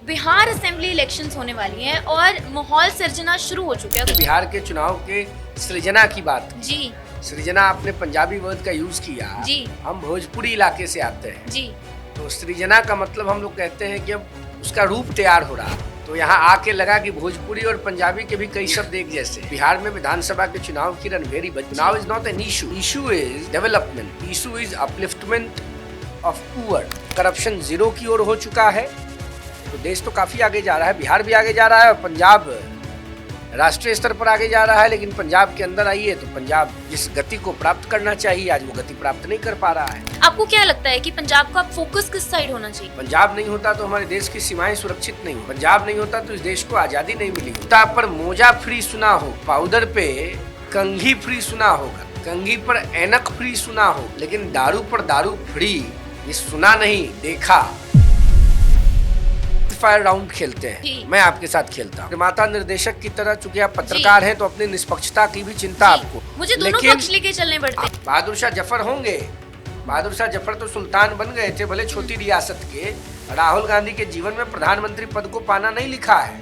Bihar assembly elections होने वाली हैं और माहौल सृजना शुरू हो चुका है। बिहार के चुनाव के सृजना की बात की। जी सृजना आपने पंजाबी वर्ड का यूज किया। जी हम भोजपुरी इलाके से आते हैं, जी तो सृजना का मतलब हम लोग कहते हैं कि अब उसका रूप तैयार हो रहा। तो यहाँ आके लगा कि भोजपुरी और पंजाबी के भी कई शब्द एक जैसे। बिहार में विधानसभा के चुनाव की रणभेरी बज। चुनाव is not an issue, issue is development, issue is upliftment of poor. Corruption zero की ओर हो चुका है, तो देश तो काफी आगे जा रहा है। बिहार भी आगे जा रहा है और पंजाब राष्ट्रीय स्तर पर आगे जा रहा है। लेकिन पंजाब के अंदर आइए तो पंजाब जिस गति को प्राप्त करना चाहिए आज वो गति प्राप्त नहीं कर पा रहा है। आपको क्या लगता है कि पंजाब का फोकस किस साइड होना चाहिए? पंजाब नहीं होता तो हमारे देश की सीमाएं सुरक्षित नहीं, पंजाब नहीं होता तो इस देश को आजादी नहीं मिली। जूता पर मोजा फ्री सुना हो, पाउडर पे कंघी फ्री सुना होगा, कंघी पर ऐनक फ्री सुना हो, लेकिन दारू पर दारू फ्री ये सुना नहीं देखा। फायर राउंड खेलते हैं, मैं आपके साथ खेलता हूँ निर्माता निर्देशक की तरह। चूंकि आप पत्रकार हैं तो अपनी निष्पक्षता की भी चिंता आपको। मुझे दोनों पक्ष लेके चलने पड़ते हैं। बहादुर शाह जफर होंगे, बहादुर शाह जफर तो सुल्तान बन गए थे भले छोटी रियासत के। राहुल गांधी के जीवन में प्रधानमंत्री पद को पाना नहीं लिखा है,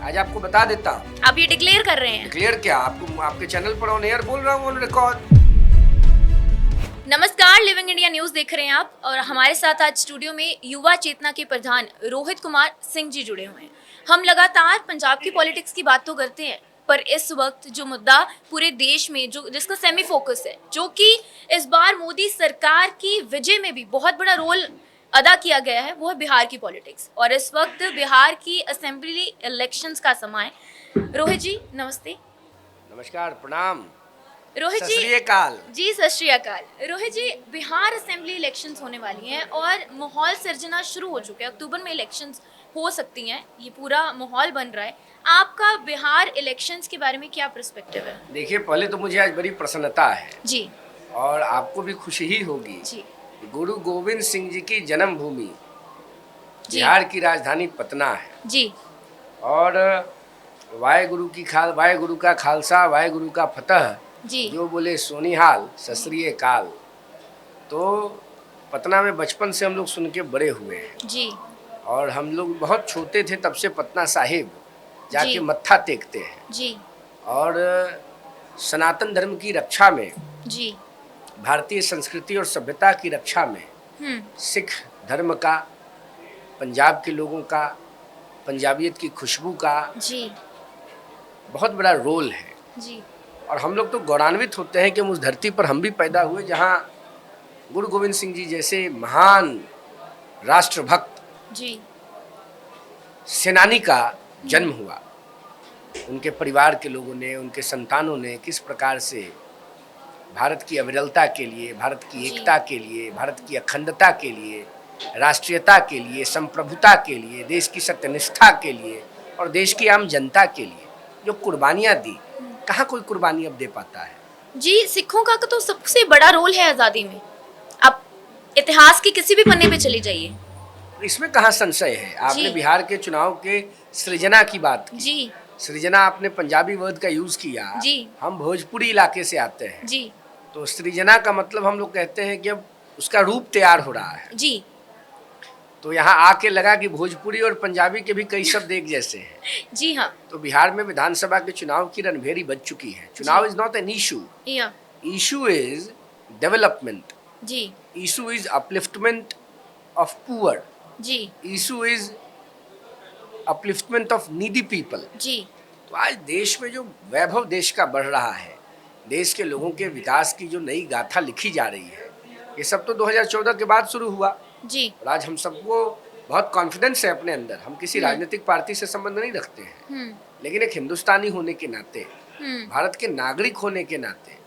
आज आपको बता देता हूँ। आप ये डिक्लेयर कर रहे हैं? डिक्लेयर क्या, आपको आपके चैनल पर ऑन एयर बोल रहा हूँ, ऑन रिकॉर्ड। नमस्कार, लिविंग इंडिया न्यूज देख रहे हैं आप और हमारे साथ आज स्टूडियो में युवा चेतना के प्रधान रोहित कुमार सिंह जी जुड़े हुए हैं। हम लगातार पंजाब की पॉलिटिक्स की बात तो करते हैं, पर इस वक्त जो मुद्दा पूरे देश में जो जिसका सेमी फोकस है, जो कि इस बार मोदी सरकार की विजय में भी बहुत बड़ा रोल अदा किया गया है, वो है बिहार की पॉलिटिक्स। और इस वक्त बिहार की असेंबली इलेक्शंस का समय है। रोहित जी नमस्ते। नमस्कार, प्रणाम, रोहित सत श्री अकाल। जी सत श्री अकाल। रोहित जी, बिहार असेंबली इलेक्शंस होने वाली हैं और माहौल सृजना शुरू हो चुका है। अक्टूबर में इलेक्शंस हो सकती हैं, ये पूरा माहौल बन रहा है। आपका बिहार इलेक्शंस के बारे में क्या पर्सपेक्टिव है? देखिए, पहले तो मुझे आज बड़ी प्रसन्नता है जी, और आपको भी खुशी ही होगी जी, गुरु गोविंद सिंह जी की जन्मभूमि जी, बिहार की राजधानी पटना है। जी, और वाहे गुरु का खालसा, वाहे गुरु का फतह, जी, जो बोले सोनिहाल सत श्री अकाल। तो पटना में बचपन से हम लोग सुन के बड़े हुए हैं जी, और हम लोग बहुत छोटे थे तब से पटना साहिब जाके जी, मत्था टेकते हैं। जी, और सनातन धर्म की रक्षा में, जी, भारतीय संस्कृति और सभ्यता की रक्षा में सिख धर्म का, पंजाब के लोगों का, पंजाबियत की खुशबू का जी, बहुत बड़ा रोल है। जी, और हम लोग तो गौरवान्वित होते हैं कि उस धरती पर हम भी पैदा हुए जहाँ गुरु गोविंद सिंह जी जैसे महान राष्ट्रभक्त जी, सेनानी का जन्म हुआ। उनके परिवार के लोगों ने, उनके संतानों ने किस प्रकार से भारत की अविरलता के लिए, भारत की एकता के लिए, भारत की अखंडता के लिए, राष्ट्रीयता के लिए, संप्रभुता के लिए, देश की सत्यनिष्ठा के लिए और देश की आम जनता के लिए जो कुर्बानियाँ दी, कहाँ कोई कुर्बानी अब दे पाता है। जी। सिखों का तो सबसे बड़ा रोल है आज़ादी में। आप इतिहास के किसी भी पन्ने पे चले जाइए, इसमें कहाँ संशय है। आपने बिहार के चुनाव के सृजना की बात की। जी, सृजना आपने पंजाबी वर्ड का यूज किया। जी, हम भोजपुरी इलाके से आते हैं, जी, तो सृजना का मतलब हम लोग कहते हैं कि अब उसका रूप तैयार हो रहा है। जी, तो यहाँ आके लगा कि भोजपुरी और पंजाबी के भी कई शब्द एक जैसे हैं। जी हाँ, तो बिहार में विधानसभा के चुनाव की रणभेरी बज चुकी है। चुनाव इज नॉट एन इशू, या, इशू इज डेवलपमेंट, जी, issue is upliftment of poor, जी, issue is upliftment of needy people. जी, तो आज देश में जो वैभव देश का बढ़ रहा है, देश के लोगों के विकास की जो नई गाथा लिखी जा रही है, ये सब तो 2014 के बाद शुरू हुआ। जी, और आज हम सबको बहुत कॉन्फिडेंस है अपने अंदर। हम किसी राजनीतिक पार्टी से संबंध नहीं रखते हैं, लेकिन एक हिंदुस्तानी होने के नाते, भारत के नागरिक होने के नाते,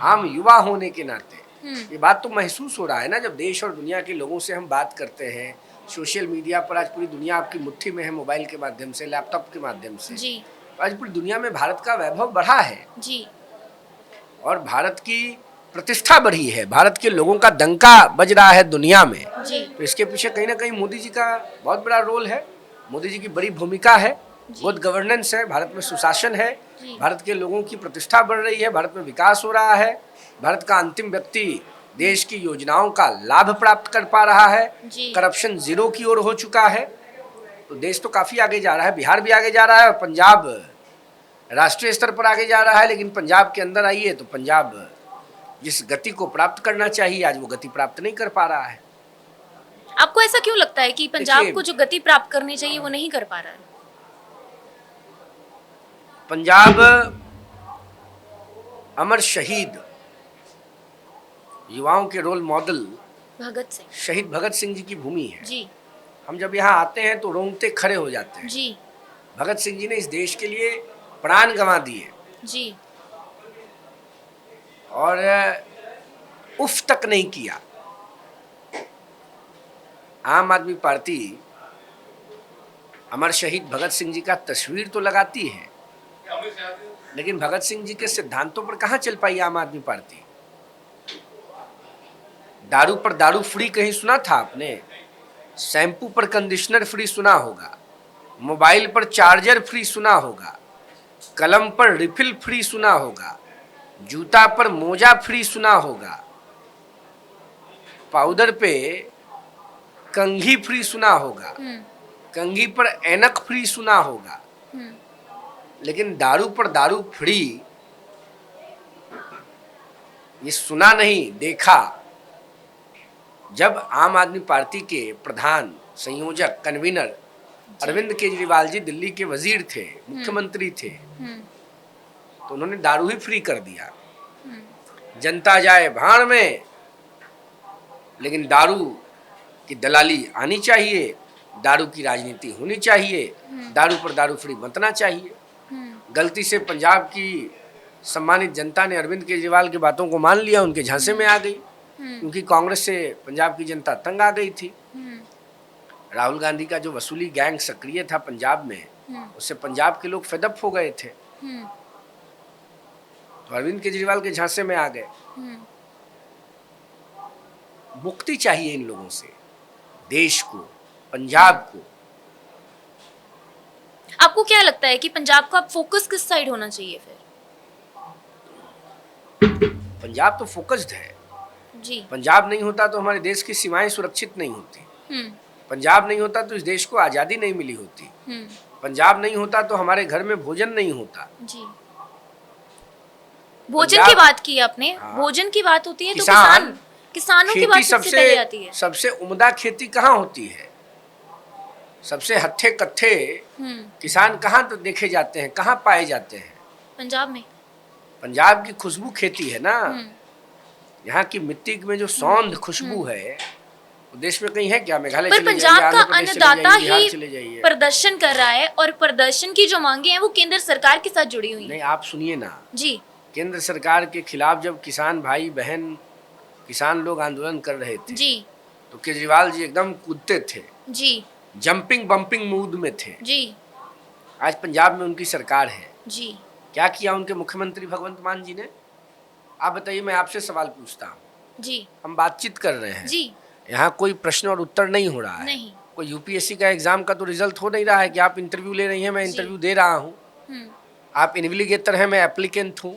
आम युवा होने के नाते ये बात तो महसूस हो रहा है ना, जब देश और दुनिया के लोगों से हम बात करते हैं। सोशल मीडिया पर आज पूरी दुनिया आपकी मुट्ठी में है, मोबाइल के माध्यम से, लैपटॉप के माध्यम से। जी, आज पूरी दुनिया में भारत का वैभव बढ़ा है जी, और भारत की प्रतिष्ठा बढ़ी है, भारत के लोगों का डंका बज रहा है दुनिया में। जी, तो इसके पीछे कहीं ना कहीं मोदी जी का बहुत बड़ा रोल है, मोदी जी की बड़ी भूमिका है। गुड गवर्नेंस है, भारत में सुशासन है, भारत के लोगों की प्रतिष्ठा बढ़ रही है, भारत में विकास हो रहा है, भारत का अंतिम व्यक्ति देश की योजनाओं का लाभ प्राप्त कर पा रहा है, करप्शन जीरो की ओर हो चुका है। तो देश तो काफी आगे जा रहा है, बिहार भी आगे जा रहा है और पंजाब राष्ट्रीय स्तर पर आगे जा रहा है। लेकिन पंजाब के अंदर आइए तो पंजाब जिस गति को प्राप्त करना चाहिए आज वो गति प्राप्त नहीं कर पा रहा है। आपको ऐसा क्यों लगता है कि पंजाब देखिए, को जो गति प्राप्त करनी चाहिए वो नहीं कर पा रहा है? पंजाब अमर शहीद युवाओं के रोल मॉडल भगत सिंह शहीद भगत सिंह जी की भूमि है। जी हम जब यहाँ आते हैं तो रोंगटे खड़े हो जाते हैं। जी भगत सिंह जी ने इस देश के लिए प्राण गंवा दिए जी और उफ तक नहीं किया। आम आदमी पार्टी अमर शहीद भगत सिंह जी का तस्वीर तो लगाती है, लेकिन भगत सिंह जी के सिद्धांतों पर कहाँ चल पाई आम आदमी पार्टी। दारू पर दारू फ्री कहीं सुना था आपने? शैम्पू पर कंडीशनर फ्री सुना होगा, मोबाइल पर चार्जर फ्री सुना होगा, कलम पर रिफिल फ्री सुना होगा, जूता पर मोजा फ्री सुना होगा, पाउडर पे कंघी फ्री सुना होगा, कंघी पर ऐनक फ्री सुना होगा, लेकिन दारू पर दारू फ्री ये सुना नहीं, देखा। जब आम आदमी पार्टी के प्रधान संयोजक कन्वीनर अरविंद केजरीवाल जी दिल्ली के वजीर थे, मुख्यमंत्री थे, तो उन्होंने दारू ही फ्री कर दिया। जनता जाए भाड़ में, लेकिन दारू की दलाली आनी चाहिए, दारू की राजनीति होनी चाहिए, दारू पर दारू फ्री बनना चाहिए। गलती से पंजाब की सम्मानित जनता ने अरविंद केजरीवाल की बातों को मान लिया, उनके झांसे में आ गई, क्योंकि कांग्रेस से पंजाब की जनता तंग आ गई थी। राहुल गांधी का जो वसूली गैंग सक्रिय था पंजाब में, उससे पंजाब के लोग फेडअप हो गए थे, तो अरविंद केजरीवाल के झांसे में आ गए। मुक्ति चाहिए इन लोगों से, देश को, पंजाब को। आपको क्या लगता है कि पंजाब का फोकस किस साइड होना चाहिए फिर? पंजाब तो फोकस्ड है। जी पंजाब नहीं होता तो हमारे देश की सीमाएं सुरक्षित नहीं होती। पंजाब नहीं होता तो इस देश को आजादी नहीं मिली होती। पंजाब नहीं होता तो हमारे घर में भोजन नहीं होता। जी भोजन की बात की आपने। हाँ। भोजन की बात होती है तो किसान, किसानों की बात सबसे पहले आती है। सबसे उम्दा खेती कहाँ होती है? सबसे हत्थे कत्थे किसान कहाँ तो देखे जाते हैं, कहाँ पाए जाते हैं? पंजाब में। पंजाब की खुशबू खेती है ना। यहाँ की मिट्टी में जो सौंध खुशबू है, वो देश में कहीं है क्या? मेघालय पर चले पंजाब जाइए, का आंध्र प्रदेश चले अन्नदाता जाइए, बिहार ही चले जाइए। प्रदर्शन कर रहा है और प्रदर्शन की जो मांगे हैं वो केंद्र सरकार के साथ जुड़ी हुई नहीं, हैं। आप सुनिए ना। जी केंद्र सरकार के खिलाफ जब किसान भाई बहन, किसान लोग आंदोलन कर रहे थे, जी तो केजरीवाल जी एकदम कूदते थे, जी जंपिंग बम्पिंग मूड में थे। जी आज पंजाब में उनकी सरकार है, जी क्या किया उनके मुख्यमंत्री भगवंत मान जी ने? आप बताइए, मैं आपसे सवाल पूछता हूँ, जी हम बातचीत कर रहे हैं, जी यहाँ कोई प्रश्न और उत्तर नहीं हो रहा है, नहीं। कोई यूपीएससी का एग्जाम का तो रिजल्ट हो नहीं रहा है कि आप इंटरव्यू ले रही हैं, मैं जी। इंटरव्यू दे रहा हूँ, आप इन्वेस्टिगेटर हैं, मैं एप्लीकेंट हूँ,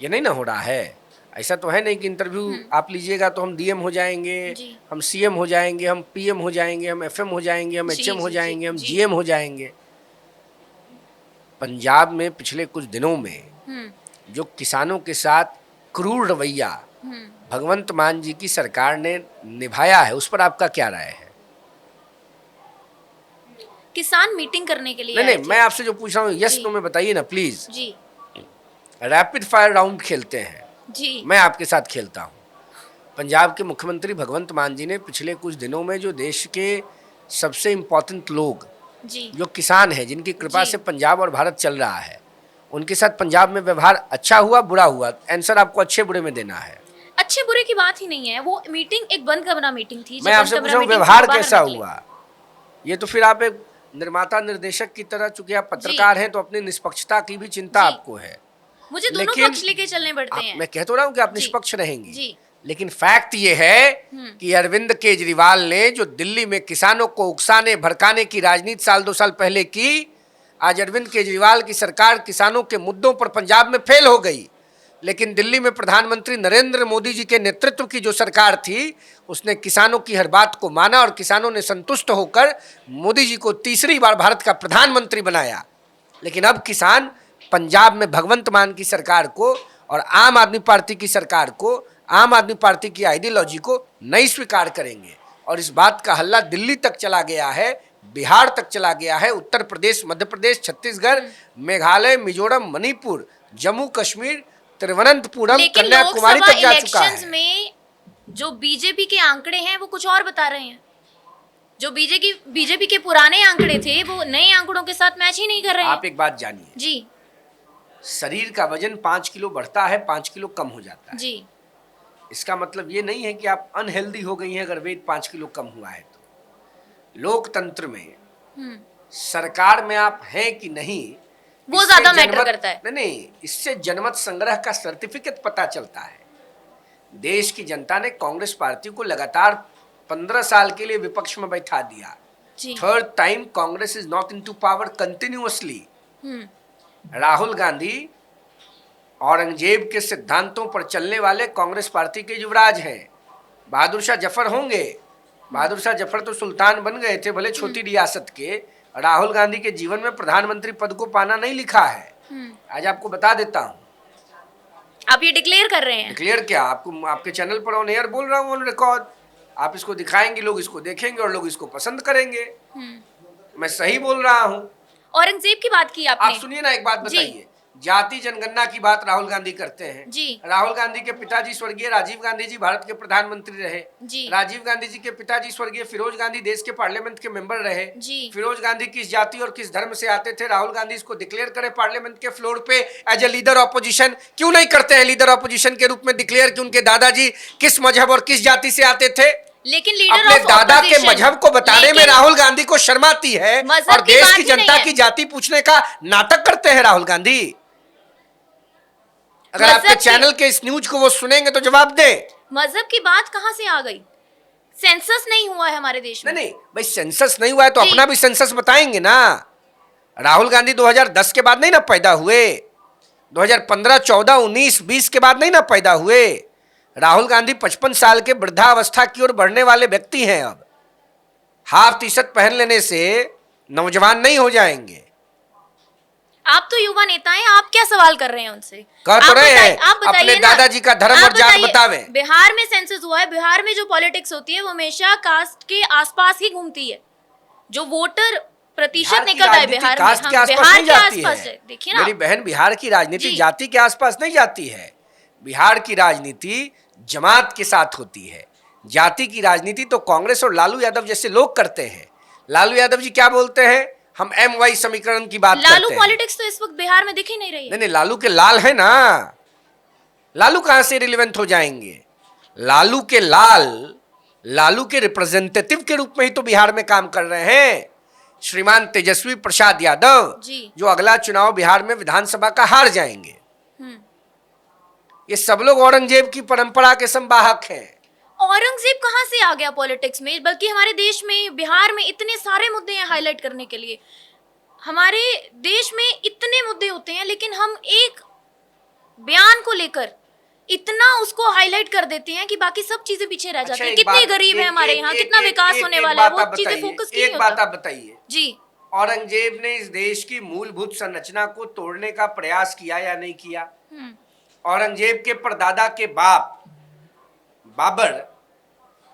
ये नहीं ना हो रहा है। ऐसा तो है नहीं कि इंटरव्यू आप लीजिएगा तो हम डीएम हो जाएंगे, जी। हम सीएम हो जाएंगे, हम पीएम हो जाएंगे, हम एफएम हो जाएंगे, हम जी, एचएम हो जी, जाएंगे, हम जी। जीएम हो जाएंगे। पंजाब में पिछले कुछ दिनों में जो किसानों के साथ क्रूर रवैया भगवंत मान जी की सरकार ने निभाया है, उस पर आपका क्या राय है? किसान मीटिंग करने के लिए नहीं आए नहीं, थे। मैं आपसे जो पूछ रहा हूँ, यस जी। नो में बताइए ना प्लीज। जी रैपिड फायर राउंड खेलते हैं, जी मैं आपके साथ खेलता हूँ। पंजाब के मुख्यमंत्री भगवंत मान जी ने पिछले कुछ दिनों में जो देश के सबसे इम्पोर्टेंट लोग, जी जो किसान हैं, जिनकी कृपा जी। से पंजाब और भारत चल रहा है, उनके साथ पंजाब में व्यवहार अच्छा हुआ बुरा हुआ? आंसर आपको अच्छे बुरे में देना है। अच्छे बुरे की बात ही नहीं है, वो मीटिंग एक बंद कमरा मीटिंग थी। मैं जब आपसे बंद पूछ कमरा रहा हूँ मीटिंग से व्यवहार वो बाहर कैसा निकले। हुआ? ये तो फिर आप एक निर्माता निर्देशक की तरह, चूंकि आप पत्रकार हैं तो अपनी निष्पक्षता की भी चिंता जी। आपको है। मुझे दोनों लेकिन पक्ष लेके चलने पड़ते हैं। मैं कह तो रहा हूँ कि आप जी। निष्पक्ष रहेंगी, जी लेकिन फैक्ट ये है कि अरविंद केजरीवाल ने जो दिल्ली में किसानों को उकसाने भड़काने की राजनीति साल 2 साल पहले की, आज अरविंद केजरीवाल की सरकार किसानों के मुद्दों पर पंजाब में फेल हो गई। लेकिन दिल्ली में प्रधानमंत्री नरेंद्र मोदी जी के नेतृत्व की जो सरकार थी, उसने किसानों की हर बात को माना और किसानों ने संतुष्ट होकर मोदी जी को तीसरी बार भारत का प्रधानमंत्री बनाया। लेकिन अब किसान पंजाब में भगवंत मान की सरकार को और आम आदमी पार्टी की सरकार को, आम आदमी पार्टी की आइडियोलॉजी को नहीं स्वीकार करेंगे। और इस बात का हल्ला दिल्ली तक चला गया है, बिहार तक चला गया है, उत्तर प्रदेश, मध्य प्रदेश, छत्तीसगढ़, मेघालय, मिजोरम, मणिपुर, जम्मू कश्मीर, तिरुवनंतपुरम, कन्याकुमारी तक जा चुका है। में जो बीजेपी के आंकड़े हैं वो कुछ और बता रहे हैं। जो बीजेपी के पुराने आंकड़े थे वो नए आंकड़ों के साथ मैच ही नहीं कर रहे हैं। आप एक बात जानिए जी, शरीर का वजन 5 किलो बढ़ता है, 5 किलो कम हो जाता है। जी, इसका मतलब ये नहीं है कि आप अनहेल्दी हो गई हैं अगर वेट 5 किलो कम हुआ है तो। लोकतंत्र में सरकार में आप हैं कि नहीं, वो ज्यादा मैटर करता है। नहीं, इससे जनमत संग्रह का सर्टिफिकेट पता चलता है। देश की जनता ने कांग्रेस पार्टी को लगातार 15 साल के लिए विपक्ष में बैठा दिया। Third time Congress is not into power continuously. Rahul Gandhi Aurangzeb के सिद्धांतों पर चलने वाले कांग्रेस पार्टी के युवराज हैं। बहादुर शाह जफर होंगे, बहादुर शाह जफर तो सुल्तान बन गए थे भले छोटी रियासत के। राहुल गांधी के जीवन में प्रधानमंत्री पद को पाना नहीं लिखा है। आज आपको बता देता हूं। आप ये डिक्लेयर कर रहे हैं? डिक्लेयर क्या, आपको आपके चैनल पर ऑन एयर बोल रहा हूं, ऑन रिकॉर्ड। आप इसको दिखाएंगे, लोग इसको देखेंगे और लोग इसको पसंद करेंगे। मैं सही बोल रहा हूं। औरंगजेब की बात की आपने। आप सुनिए ना, एक बात बताइए। जाति जनगणना की बात राहुल गांधी करते हैं जी। राहुल गांधी के पिताजी स्वर्गीय राजीव गांधी जी भारत के प्रधानमंत्री रहे जी। राजीव गांधी जी के पिताजी स्वर्गीय फिरोज गांधी देश के पार्लियामेंट के मेंबर रहे जी। फिरोज गांधी किस जाति और किस धर्म से आते थे, राहुल गांधी इसको डिक्लेयर करे पार्लियामेंट के फ्लोर पे एज ए लीडर ऑपोजिशन। क्यों नहीं करते हैं लीडर ऑपोजिशन के रूप में डिक्लेयर कि उनके दादाजी किस मजहब और किस जाति से आते थे? लेकिन लीडर अपने दादा के मजहब को बताने में राहुल गांधी को शर्माती है और देश की जनता की जाति पूछने का नाटक करते हैं राहुल गांधी। अगर आपके चैनल के इस न्यूज को वो सुनेंगे तो जवाब दे। मजहब की बात कहां से आ गई? सेंसस नहीं हुआ है हमारे देश में। नहीं भाई, सेंसस नहीं हुआ है तो अपना भी सेंसस बताएंगे ना। राहुल गांधी 2010 के बाद नहीं ना पैदा हुए, 2015, 14, 19, 20 के बाद नहीं ना पैदा हुए। राहुल गांधी 55 साल के वृद्धावस्था की ओर बढ़ने वाले व्यक्ति हैं। अब हाफ टी शर्ट पहन लेने से नौजवान नहीं हो जाएंगे। आप तो युवा नेता हैं, आप क्या सवाल कर रहे हैं उनसे? कर तो रहे हैं, अपने दादाजी का धर्म और जात बतावे। बिहार में सेंसस हुआ है, बिहार में जो पॉलिटिक्स होती है वो हमेशा कास्ट के आसपास ही घूमती है। जो वोटर प्रतिशत निकलता है बिहार में, कास्ट के आसपास नहीं जाती है। देखिए ना मेरी बहन, बिहार की राजनीति जाति के आसपास नहीं जाती है। बिहार की राजनीति जमात के साथ होती है। जाति की राजनीति तो कांग्रेस और लालू यादव जैसे लोग करते हैं। लालू यादव जी क्या बोलते हैं, हम MY समीकरण की बात करते हैं। लालू पॉलिटिक्स तो इस वक्त बिहार में दिख ही नहीं रही है। नहीं, लालू के लाल है ना, लालू कहां से रिलेवेंट हो जाएंगे? लालू के लाल, लालू के रिप्रेजेंटेटिव के रूप में ही तो बिहार में काम कर रहे हैं श्रीमान तेजस्वी प्रसाद यादव जी। जो अगला चुनाव बिहार में विधानसभा का हार जाएंगे। ये सब लोग औरंगजेब की परंपरा के संवाहक हैं। औरंगजेब कहां से आ गया पॉलिटिक्स में? बल्कि हमारे देश में, बिहार में इतने सारे मुद्दे हैं हाईलाइट करने के लिए। हमारे देश में इतने मुद्दे होते हैं लेकिन हम एक बयान को लेकर इतना उसको हाईलाइट कर देते हैं कि बाकी सब चीजें पीछे रह जाती हैं। कितने गरीब है हमारे यहाँ, कितना विकास होने वाला है, वो चीजें फोकस की नहीं होता। एक बात आप बताइए जी, औरंगजेब ने इस देश की मूलभूत संरचना को तोड़ने का प्रयास किया या नहीं किया? औरंगजेब के परदादा के बाप बाबर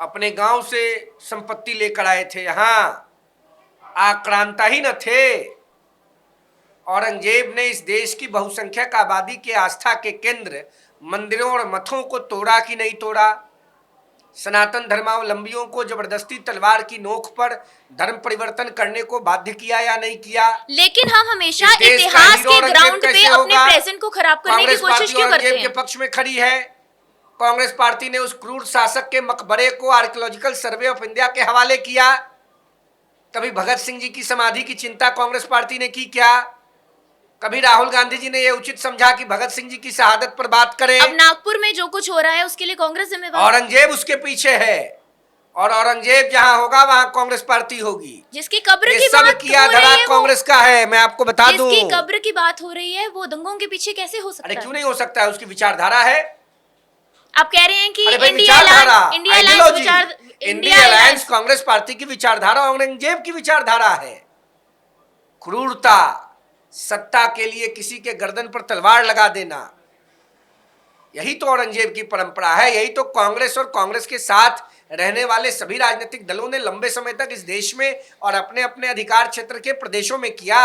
अपने गांव से संपत्ति लेकर आए थे, यहाँ आक्रांता ही न थे। औरंगजेब ने इस देश की बहुसंख्यक आबादी के आस्था के केंद्र मंदिरों और मठों को तोड़ा कि नहीं तोड़ा? सनातन धर्मावलंबियों को जबरदस्ती तलवार की नोक पर धर्म परिवर्तन करने को बाध्य किया या नहीं किया? लेकिन हम हमेशा इतिहास के ग्राउंड पे अपने प्रेजेंट को खराब करने की कोशिश क्यों करते हैं? के पक्ष में खड़ी है। कांग्रेस पार्टी ने उस क्रूर शासक के मकबरे को आर्कियोलॉजिकल सर्वे ऑफ इंडिया के हवाले किया। कभी भगत सिंह जी की समाधि की चिंता कांग्रेस पार्टी ने की क्या? कभी राहुल गांधी जी ने यह उचित समझा कि भगत सिंह जी की शहादत पर बात करें? अब नागपुर में जो कुछ हो रहा है उसके लिए कांग्रेस जिम्मेवार। औरंगजेब उसके पीछे है। और औरंगजेब जहां होगा वहां कांग्रेस पार्टी होगी। जिसकी कब्र ये की सब बात किया हो धरा रही है कांग्रेस का है, मैं आपको बता दूं। जिसकी कब्र की बात हो रही है वो दंगों के पीछे कैसे हो सकता अरे है? क्यों नहीं हो सकता है, उसकी विचारधारा है। आप कह रहे हैं कि अरे भाई इंडिया विचारधारा, अलायंस इंडिया अलायंस आइडियोलॉजी, विचार इंडिया अलायंस कांग्रेस पार्टी की विचारधारा औरंगजेब की विचारधारा है। क्रूरता, सत्ता के लिए किसी के गर्दन पर तलवार लगा देना, यही तो औरंगजेब की परंपरा है। यही तो कांग्रेस और कांग्रेस के साथ रहने वाले सभी राजनीतिक दलों ने लंबे समय तक इस देश में और अपने अपने अधिकार क्षेत्र के प्रदेशों में किया।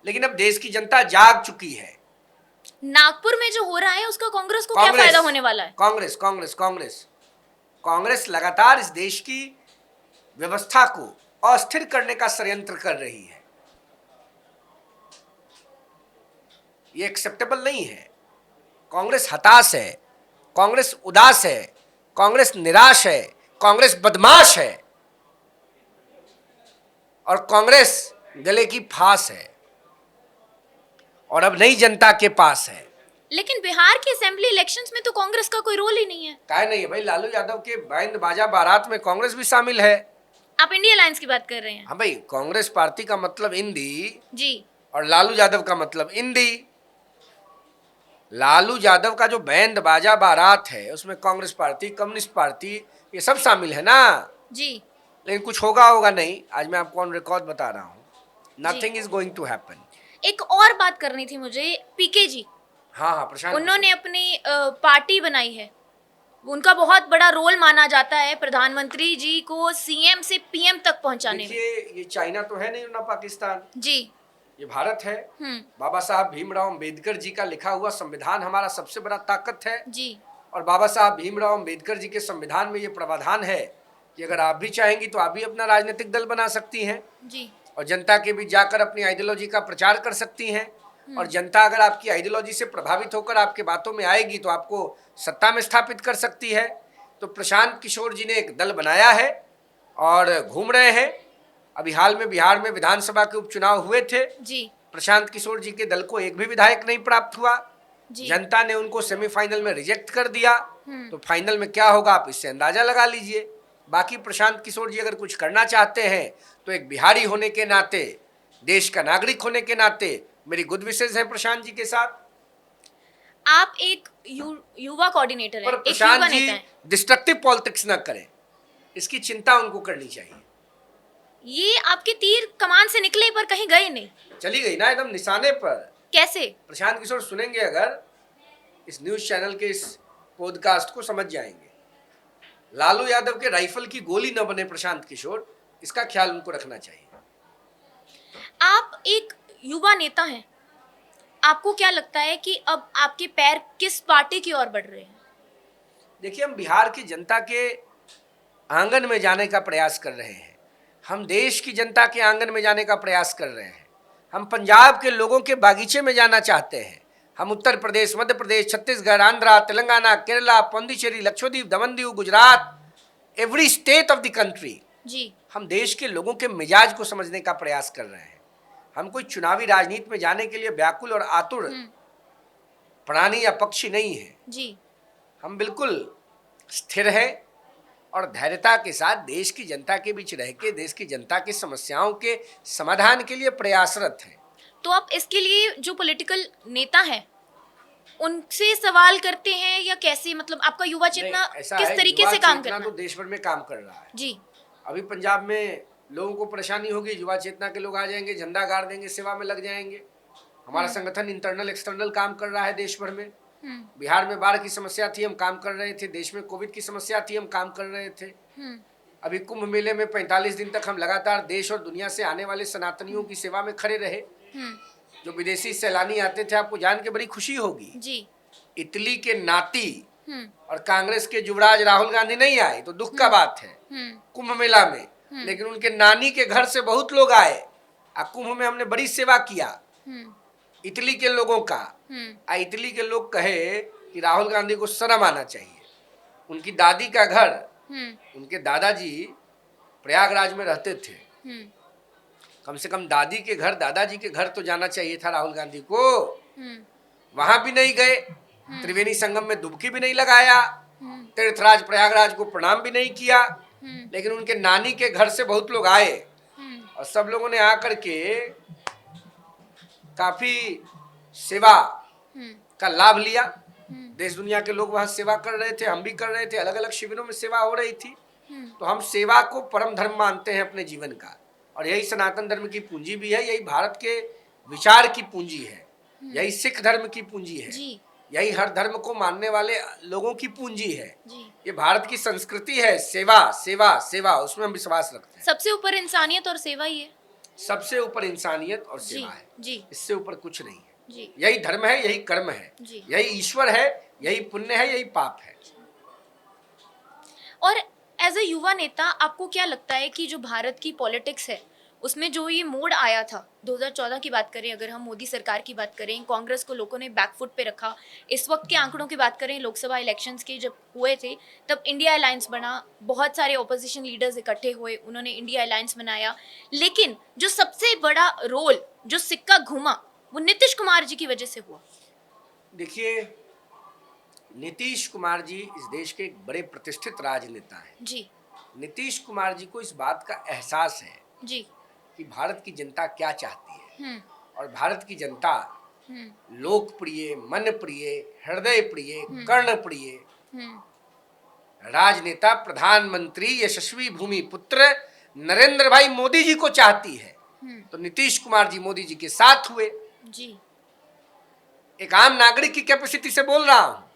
लेकिन अब देश की जनता जाग चुकी है। नागपुर में जो हो रहा है उसका कांग्रेस को क्या फायदा होने वाला है? कांग्रेस कांग्रेस कांग्रेस कांग्रेस लगातार इस देश की व्यवस्था को अस्थिर करने का षड्यंत्र कर रही है। ये एक्सेप्टेबल नहीं है। कांग्रेस हताश है, कांग्रेस उदास है, कांग्रेस निराश है, कांग्रेस बदमाश है और कांग्रेस गले की फांस है और अब नई जनता के पास है। लेकिन बिहार के असेंबली इलेक्शंस में तो कांग्रेस का कोई रोल ही नहीं है। काहे नहीं है भाई, लालू यादव के बैंड बाजा बारात में कांग्रेस भी शामिल है। आप इंडिया अलायंस की बात कर रहे हैं? हाँ भाई, कांग्रेस पार्टी का मतलब इंडी जी। और लालू यादव का मतलब इंडी। लालू यादव का जो बैंड बाजा बारात है उसमें कांग्रेस पार्टी, कम्युनिस्ट पार्टी, ये सब शामिल है ना। जी। लेकिन कुछ होगा नहीं। आज मैं आपको ऑन रिकॉर्ड बता रहा हूँ, nothing is going to happen. एक और बात करनी थी मुझे, पीके जी। हाँ, प्रशांत उन्होंने अपनी पार्टी बनाई है, उनका बहुत बड़ा रोल माना जाता है प्रधानमंत्री जी को सीएम से पीएम तक पहुंचाने में। ये चाइना तो है नहीं ना, पाकिस्तान जी। ये भारत है। बाबा साहब भीमराव अंबेडकर जी का लिखा हुआ संविधान हमारा सबसे बड़ा ताकत है। जी। और बाबा साहब भीमराव अंबेडकर जी के संविधान में ये प्रावधान है कि अगर आप भी चाहेंगी तो आप भी अपना राजनीतिक दल बना सकती हैं जी। और जनता के बीच जाकर अपनी आइडियोलॉजी का प्रचार कर सकती हैं। और जनता अगर आपकी आइडियोलॉजी से प्रभावित होकर आपके बातों में आएगी तो आपको सत्ता में स्थापित कर सकती है। तो प्रशांत किशोर जी ने एक दल बनाया है और घूम रहे हैं। अभी हाल में बिहार में विधानसभा के उपचुनाव हुए थे जी। प्रशांत किशोर जी के दल को एक भी विधायक नहीं प्राप्त हुआ। जी। जनता ने उनको सेमीफाइनल में रिजेक्ट कर दिया। तो फाइनल में क्या होगा आप इससे अंदाजा लगा लीजिए। बाकी प्रशांत किशोर जी अगर कुछ करना चाहते हैं तो एक बिहारी होने के नाते, देश का नागरिक होने के नाते मेरी गुड विशेष है प्रशांत जी के साथ। आप एक युवा कोऑर्डिनेटर हैं, पर एक प्रशांत युवा जी नेता हैं। डिस्ट्रक्टिव पॉलिटिक्स न करें, इसकी चिंता उनको करनी चाहिए। ये आपके तीर कमान से निकले पर कहीं गए नहीं। चली गई ना एकदम निशाने पर। कैसे? प्रशांत किशोर सुनेंगे अगर इस न्यूज चैनल के इस पॉडकास्ट को समझ जाएंगे। लालू यादव के राइफल की गोली न बने प्रशांत किशोर, इसका ख्याल उनको रखना चाहिए। आप एक युवा नेता हैं, आपको क्या लगता है कि अब आपके पैर किस पार्टी की ओर बढ़ रहे हैं? देखिए, हम बिहार की जनता के आंगन में जाने का प्रयास कर रहे हैं। हम देश की जनता के आंगन में जाने का प्रयास कर रहे हैं। हम पंजाब के लोगों के बागीचे में जाना चाहते हैं। हम Uttar Pradesh, Madhya Pradesh, Chhattisgarh, Andhra, Telangana, Kerala, Pondicherry, Lakshadweep, Daman Diu, Gujarat, every state of the country, जी। हम देश के लोगों के मिजाज को समझने का प्रयास कर रहे हैं। हम कोई चुनावी राजनीति में जाने के लिए व्याकुल और आतुर प्राणी या पक्षी नहीं है। जी। हम बिल्कुल स्थिर हैं और धैर्यता के साथ देश की जनता के बीच रह के देश की जनता की समस्याओं के समाधान के लिए प्रयासरत हैं। तो आप इसके लिए जो पॉलिटिकल नेता हैं उनसे सवाल करते हैं या कैसे, मतलब आपका युवा चेतना किस तरीके से काम कर रहा है? तो देश भर में काम कर रहा है। जी। अभी पंजाब में लोगों को परेशानी होगी, युवा चेतना के लोग आ जाएंगे, झंडा गाड़ देंगे, सेवा में लग जाएंगे। हमारा संगठन इंटरनल एक्सटर्नल काम कर रहा है देश भर में। बिहार में बाढ़ की समस्या थी, हम काम कर रहे थे। देश में कोविड की समस्या थी, हम काम कर रहे थे। अभी कुंभ मेले में 45 दिन तक हम लगातार देश और दुनिया से आने वाले सनातनियों की सेवा में खड़े रहे। जो विदेशी सैलानी आते थे, आपको जान के बड़ी खुशी होगी, जी। इटली के नाती और कांग्रेस के युवराज राहुल गांधी नहीं आए तो दुख का बात है कुंभ मेला में। लेकिन उनके नानी के घर से बहुत लोग आए और कुंभ में हमने बड़ी सेवा किया इटली के लोगों का। इटली के लोग कहे कि राहुल गांधी को शर्म आना चाहिए। उनकी दादी का घर, उनके दादाजी प्रयागराज में रहते थे। कम से कम दादी के घर, दादाजी के घर तो जाना चाहिए था राहुल गांधी को। वहां भी नहीं गए, त्रिवेणी संगम में डुबकी भी नहीं लगाया। तीर्थराज प्रयागराज को प्रणाम भी नहीं किया, लेकिन उनके नानी के घर से बहुत लोग आए और सब लोगों ने आकर के काफी सेवा का लाभ लिया। देश दुनिया के लोग वहां सेवा कर रहे थे, हम भी कर रहे थे, अलग अलग शिविरों में सेवा हो रही थी। तो हम सेवा को परम धर्म मानते हैं अपने जीवन का, और यही सनातन धर्म की पूंजी भी है, यही भारत के विचार की पूंजी है, यही सिख धर्म की पूंजी है, यही हर धर्म को मानने वाले लोगों की पूंजी है। ये भारत की संस्कृति है, सेवा सेवा सेवा, उसमें हम विश्वास रखते हैं। सबसे ऊपर इंसानियत और सेवा ही है। सबसे ऊपर इंसानियत और सेवा है, जी। इससे ऊपर कुछ नहीं है। जी। यही धर्म है, यही कर्म है, यही ईश्वर है, यही पुण्य है, यही पाप है। और एज अ युवा नेता आपको क्या लगता है कि जो भारत की पॉलिटिक्स है उसमें जो ये मोड़ आया था 2014 की बात करें, अगर हम मोदी सरकार की बात करें, कांग्रेस को लोगों ने बैकफुट पे रखा। इस वक्त के आंकड़ों की बात करें, लोकसभा इलेक्शंस के जब हुए थे तब इंडिया अलायंस बना, बहुत सारे ऑपोजिशन लीडर्स इकट्ठे हुए, उन्होंने इंडिया अलायंस बनाया। लेकिन जो सबसे बड़ा रोल, जो सिक्का घुमा, वो नीतीश कुमार जी की वजह से हुआ। देखिए, नीतीश कुमार जी इस देश के एक बड़े प्रतिष्ठित राजनेता हैं जी। नीतीश कुमार जी को इस बात का एहसास है जी कि भारत की जनता क्या चाहती है, और भारत की जनता लोकप्रिय, मन प्रिय, हृदय प्रिय, कर्ण प्रिय राजनेता, प्रधानमंत्री, यशस्वी भूमि पुत्र नरेंद्र भाई मोदी जी को चाहती है। तो नीतीश कुमार जी मोदी जी के साथ हुए। जी। एक आम नागरिक की कैपेसिटी से बोल रहा हूं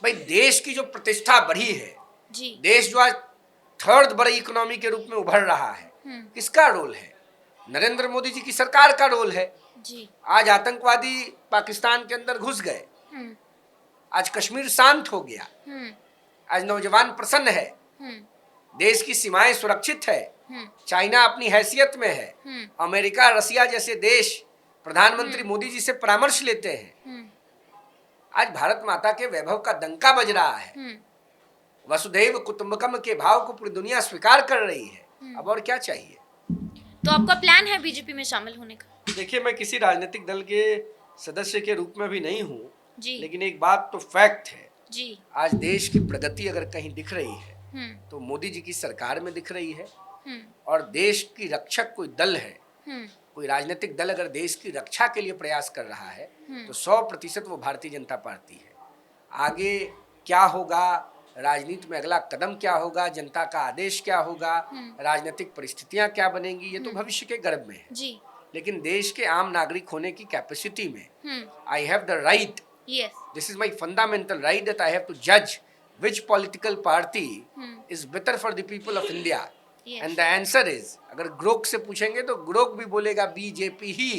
भाई, देश की जो प्रतिष्ठा बढ़ी है, जी। देश जो आज थर्ड बड़ी इकोनॉमी के रूप में उभर रहा है, किसका रोल है? नरेंद्र मोदी जी की सरकार का रोल है। जी। आज आतंकवादी पाकिस्तान के अंदर घुस गए, आज कश्मीर शांत हो गया, आज नौजवान प्रसन्न है, देश की सीमाएं सुरक्षित है, चाइना अपनी हैसियत में है, अमेरिका, रसिया जैसे देश प्रधानमंत्री मोदी जी से परामर्श लेते हैं। आज भारत माता के वैभव का डंका बज रहा है, वसुधैव कुटुंबकम के भाव को पूरी दुनिया स्वीकार कर रही है। अब और क्या चाहिए? तो आपका प्लान है बीजेपी में शामिल होने का? देखिए, मैं किसी राजनीतिक दल के सदस्य के रूप में भी नहीं हूँ, जी। लेकिन एक बात तो फैक्ट है जी। आज देश की प्रगति अगर कहीं दिख रही है तो मोदी जी की सरकार में दिख रही है। और देश की रक्षक कोई दल है, कोई राजनीतिक दल अगर देश की रक्षा के लिए प्रयास कर रहा है तो 100% वो भारतीय जनता पार्टी है। आगे क्या होगा, राजनीति में अगला कदम क्या होगा, जनता का आदेश क्या होगा, राजनीतिक परिस्थितियां क्या बनेंगी, ये तो भविष्य के गर्भ में है। जी। लेकिन देश के आम नागरिक होने की कैपेसिटी में I have the right, this is my fundamental right, that I have to जज which political party is better for the people of India. And the answer is, अगर ग्रोक से पूछेंगे तो ग्रोक भी बोलेगा बीजेपी ही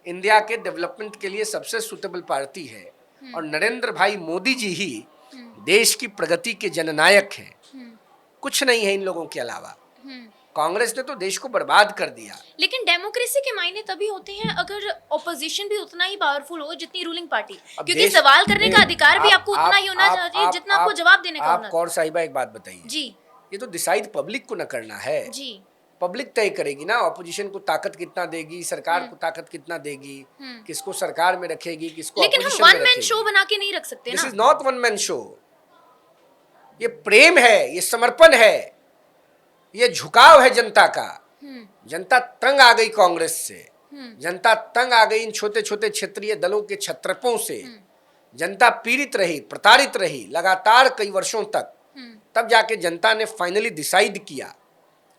India के development के लिए सबसे सुटेबल पार्टी है, और नरेंद्र भाई मोदी जी ही देश की प्रगति के जननायक हैं। कुछ नहीं है इन लोगों के अलावा। कांग्रेस ने तो देश को बर्बाद कर दिया। लेकिन डेमोक्रेसी के मायने तभी होते हैं अगर ऑपोजिशन भी उतना ही पावरफुल हो जितनी रूलिंग पार्टी, क्योंकि सवाल करने का अधिकार भी आपको उतना ही होना चाहिए जितना आपको जवाब देने का होना। आप कौर साहिबा एक बात बताइए जी, ये तो डिसाइड पब्लिक को न करना है जी, पब्लिक तय करेगी ना। ऑपोजिशन को ताकत कितना देगी, सरकार को ताकत कितना देगी, किसको सरकार में रखेगी, किसको लेकिन हम वन मैन शो बना के नहीं रख सकते ना। This is not one man show, ये प्रेम है, ये समर्पण है, ये झुकाव है जनता का। जनता तंग आ गई कांग्रेस से, जनता तंग आ गई इन छोटे छोटे क्षेत्रीय दलों के छत्रपों से। जनता पीड़ित रही, प्रताड़ित रही लगातार कई वर्षों तक। तब जाके जनता ने फाइनली डिसाइड किया,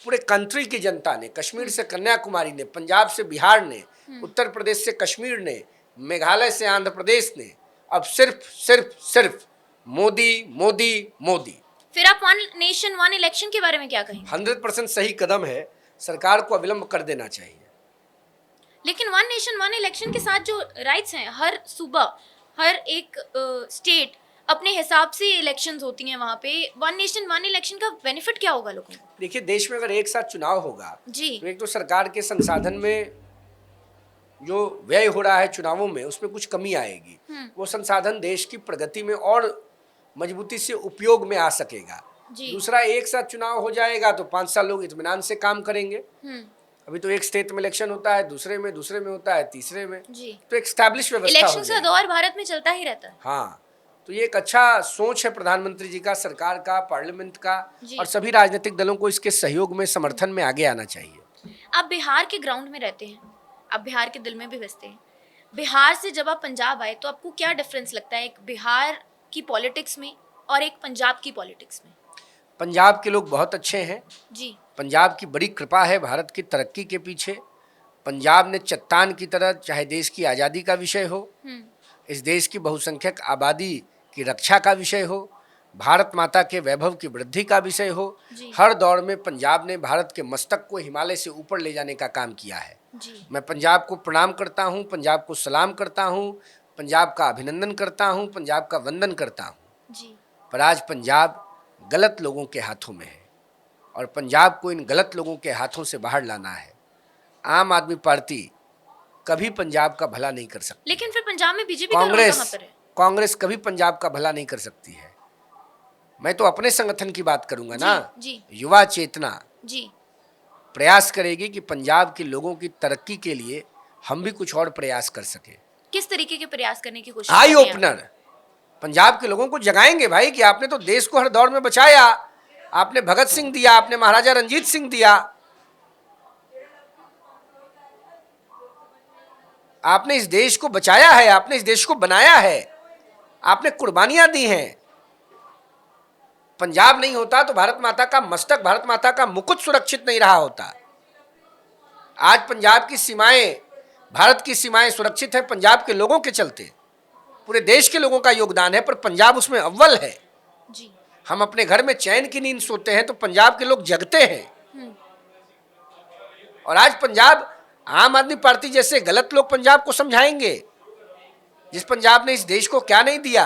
पूरे कंट्री की जनता ने, कश्मीर से कन्याकुमारी ने, पंजाब से बिहार ने, उत्तर प्रदेश से कश्मीर ने, मेघालय से आंध्र प्रदेश ने, अब सिर्फ सिर्फ सिर्फ मोदी मोदी मोदी। फिर आप वन नेशन वन इलेक्शन के बारे में क्या कहेंगे? 100% सही कदम है, सरकार को अविलंब कर देना चाहिए। लेकिन वन नेशन वन इलेक्शन के साथ जो राइट्स हैं, हर सूबा, हर एक स्टेट अपने हिसाब से इलेक्शंस होती हैं वहाँ पे, वन नेशन वन इलेक्शन का बेनिफिट क्या होगा लोगों को? देखिए, देश में अगर एक साथ चुनाव होगा जी, तो एक तो सरकार के संसाधन में जो व्यय हो रहा है चुनावों में, उसमें कुछ कमी आएगी। वो संसाधन देश की प्रगति में और मजबूती से उपयोग में आ सकेगा। दूसरा, एक साथ चुनाव हो जाएगा तो 5 साल लोग इत्मीनान से काम करेंगे। अभी तो एक स्टेट में इलेक्शन होता है, दूसरे में होता है, तीसरे में, तो एक एस्टैब्लिश व्यवस्था इलेक्शन का दौर भारत में चलता ही रहता है। हाँ, तो ये एक अच्छा सोच है प्रधानमंत्री जी का, सरकार का, पार्लियामेंट का, जी। और सभी राजनीतिक दलों को इसके सहयोग में, समर्थन में आगे आना चाहिए। आप बिहार के ग्राउंड में रहते हैं, आप बिहार के दिल में भी बसते हैं। बिहार से जब आप पंजाब आए तो आपको क्या डिफरेंस लगता है एक बिहार की पॉलिटिक्स में और एक पंजाब की पॉलिटिक्स में? पंजाब के लोग बहुत अच्छे हैं। जी। पंजाब की बड़ी कृपा है भारत की तरक्की के पीछे। पंजाब ने चट्टान की तरह, चाहे देश की आज़ादी का विषय हो, इस देश की बहुसंख्यक आबादी की रक्षा का विषय हो, भारत माता के वैभव की वृद्धि का विषय हो, हर दौर में पंजाब ने भारत के मस्तक को हिमालय से ऊपर ले जाने का काम किया है। जी। मैं पंजाब को प्रणाम करता हूँ, पंजाब को सलाम करता हूँ, पंजाब का अभिनंदन करता हूँ, पंजाब का वंदन करता हूँ। जी। पर आज पंजाब गलत लोगों के हाथों में है और पंजाब को इन गलत लोगों के हाथों से बाहर लाना है। आम आदमी पार्टी कभी पंजाब का भला नहीं कर सकती। लेकिन फिर पंजाब में बीजेपी का रोल कहाँ पर है? कांग्रेस कभी पंजाब का भला नहीं कर सकती है। मैं तो अपने संगठन की बात करूंगा ना। जी। युवा चेतना जी। प्रयास करेगी कि पंजाब के लोगों की तरक्की के लिए हम भी कुछ और प्रयास कर सके। किस तरीके के प्रयास करने की कोशिश आई कर रहे हैं आप? ओपनर पंजाब के लोगों को जगाएंगे भाई कि आपने तो देश को हर दौर में बचाया। आपने भगत सिंह दिया, आपने महाराजा रंजीत सिंह दिया, आपने इस देश को बचाया है, आपने इस देश को बनाया है, आपने कुर्बानियां दी हैं। पंजाब नहीं होता तो भारत माता का मस्तक, भारत माता का मुकुट सुरक्षित नहीं रहा होता। आज पंजाब की सीमाएं, भारत की सीमाएं सुरक्षित है पंजाब के लोगों के चलते। पूरे देश के लोगों का योगदान है, पर पंजाब उसमें अव्वल है। जी। हम अपने घर में चैन की नींद सोते हैं तो पंजाब के लोग जगते हैं। और आज पंजाब, आम आदमी पार्टी जैसे गलत लोग पंजाब को समझाएंगे। जिस पंजाब ने इस देश को क्या नहीं दिया।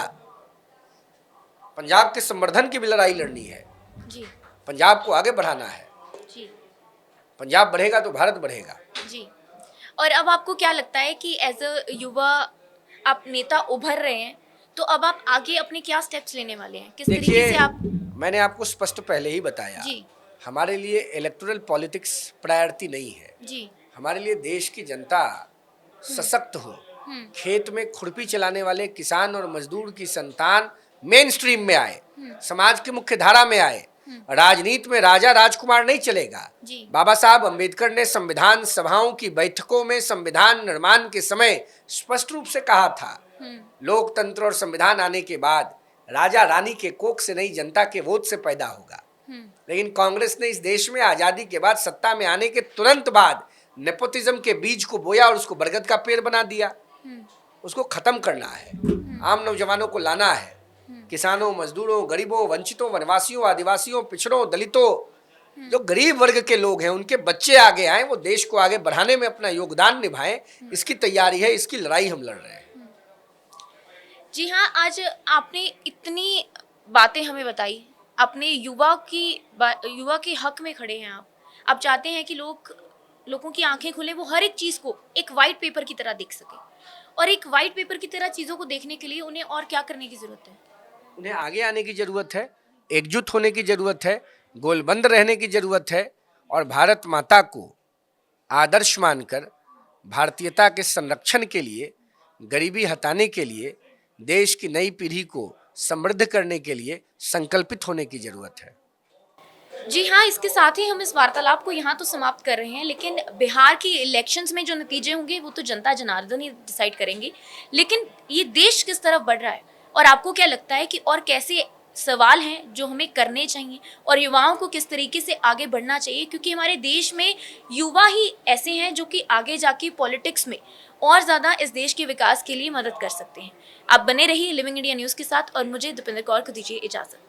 पंजाब के संवर्धन की भी लड़ाई लड़नी है। जी। पंजाब को आगे बढ़ाना है। जी। पंजाब बढ़ेगा तो भारत बढ़ेगा। जी। और अब आपको क्या लगता है कि एज अ युवा आप नेता उभर रहे हैं, तो अब आप आगे अपने क्या स्टेप्स लेने वाले हैं? किस तरीके से आप? मैंने आपको स्पष्ट पहले ही बताया। जी। हमारे लिए इलेक्टोरल पॉलिटिक्स प्रायोरिटी नहीं है। जी। हमारे लिए देश की जनता सशक्त हो, खेत में खुरपी चलाने वाले किसान और मजदूर की संतान मेन स्ट्रीम में आए, समाज की मुख्य धारा में आए। राजनीति में राजा राजकुमार नहीं चलेगा। बाबा साहब अंबेडकर ने संविधान सभाओं की बैठकों में संविधान निर्माण के समय स्पष्ट रूप से कहा था, लोकतंत्र और संविधान आने के बाद राजा रानी के कोख से नहीं, जनता के वोट से पैदा होगा। लेकिन कांग्रेस ने इस देश में आजादी के बाद सत्ता में आने के तुरंत बाद नेपोटिज्म के बीज को बोया और उसको बरगद का पेड़ बना दिया। उसको खत्म करना है, आम नौजवानों को लाना है, किसानों, मजदूरों, गरीबों, वंचितों, वनवासियों, आदिवासियों, पिछड़ों, दलितों, जो गरीब वर्ग के लोग हैं उनके बच्चे आगे आए, वो देश को आगे बढ़ाने में अपना योगदान निभाएं। इसकी तैयारी है, इसकी लड़ाई हम लड़ रहे हैं। जी हाँ, आज आपने इतनी बातें हमें बताई, अपने युवा के हक में खड़े हैं आप चाहते हैं कि लोगों की आंखें खुले, वो हर एक चीज़ को एक वाइट पेपर की तरह देख सके। और एक वाइट पेपर की तरह चीज़ों को देखने के लिए उन्हें और क्या करने की ज़रूरत है? उन्हें आगे आने की ज़रूरत है, एकजुट होने की ज़रूरत है, गोलबंद रहने की ज़रूरत है और भारत माता को आदर्श मानकर भारतीयता के संरक्षण के लिए, गरीबी हटाने के लिए, देश की नई पीढ़ी को समृद्ध करने के लिए संकल्पित होने की ज़रूरत है। जी हाँ, इसके साथ ही हम इस वार्तालाप को यहाँ तो समाप्त कर रहे हैं, लेकिन बिहार की इलेक्शंस में जो नतीजे होंगे वो तो जनता जनार्दन ही डिसाइड करेंगे। लेकिन ये देश किस तरफ बढ़ रहा है और आपको क्या लगता है कि और कैसे सवाल हैं जो हमें करने चाहिए और युवाओं को किस तरीके से आगे बढ़ना चाहिए, क्योंकि हमारे देश में युवा ही ऐसे हैं जो कि आगे जाके पॉलिटिक्स में और ज़्यादा इस देश के विकास के लिए मदद कर सकते हैं। आप बने रहिए लिविंग इंडिया न्यूज़ के साथ और मुझे दीपिंदर कौर को दीजिए इजाज़त।